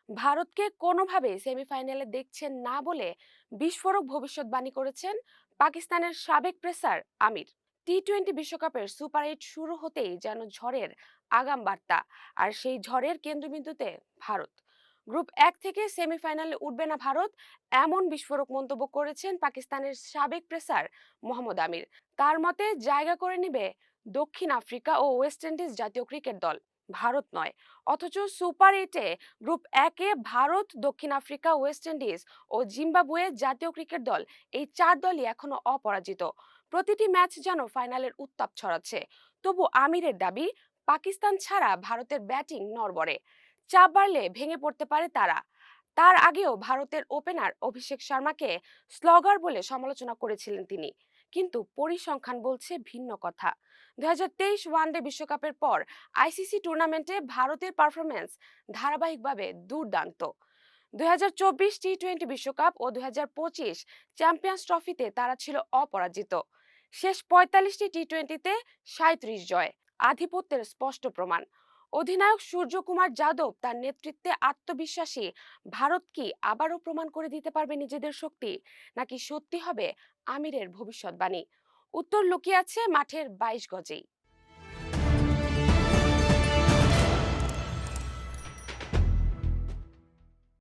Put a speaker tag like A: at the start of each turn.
A: ভারতকে কোনোভাবে সেমিফাইনালে দেখছেন না বলে বিস্ফোরক ভবিষ্যৎবাণী করেছেন পাকিস্তানের সাবেক পেসার আমির। টি-20 বিশ্বকাপের সুপার 8 শুরু হতেই যেন ঝড়ের আগাম বার্তা, আর সেই ঝড়ের কেন্দ্রবিন্দুতে ভারত। গ্রুপ 1 থেকে সেমিফাইনালে উঠবে না ভারত, এমন বিস্ফোরক মন্তব্য করেছেন পাকিস্তানের সাবেক পেসার মোহাম্মদ আমির। তার মতে জায়গা করে নেবে দক্ষিণ আফ্রিকা ও ওয়েস্ট ইন্ডিজ জাতীয় ক্রিকেট দল, ভারত নয়। অথচ সুপার 8-এ গ্রুপ 1-এ ভারত, দক্ষিণ আফ্রিকা, ওয়েস্ট ইন্ডিজ ও জিম্বাবুয়ে জাতীয় ক্রিকেট দল, এই 4 দলই এখনো অপরাজিত। প্রতিটি ম্যাচ যেন ফাইনালের উত্তাপ ছড়াচ্ছে। তবু আমিরের দাবি, পাকিস্তান ছাড়া ভারতের ব্যাটিং নড়বড়ে, চাপ বাড়লে ভেঙে পড়তে পারে তারা। তার আগেও ভারতের ওপেনার অভিষেক শর্মাকে স্লগার বলে সমালোচনা করেছিলেন তিনি, কিন্তু পরিসংখ্যান বলছে ভিন্ন কথা। 2023 ওয়ানডে বিশ্বকাপের পর আইসিসি টুর্নামেন্টে ভারতের পারফরমেন্স ধারাবাহিকভাবে দুর্দান্ত। 2024 টি-20 বিশ্বকাপ ও 2025 চ্যাম্পিয়ন্স ট্রফিতে তারা ছিল অপরাজিত। শেষ 45টি টি-20-তে 37 জয়, আধিপত্যের স্পষ্ট প্রমাণ। অধিনায়ক সূর্যকুমার যাদব তার নেতৃত্বে আত্মবিশ্বাসী। ভারত কি আবারও প্রমাণ করে দিতে পারবে নিজেদের শক্তি, নাকি সত্যি হবে আমিরের ভবিষ্যৎবাণী? উত্তর লুকিয়ে আছে মাঠের 22 গজেই।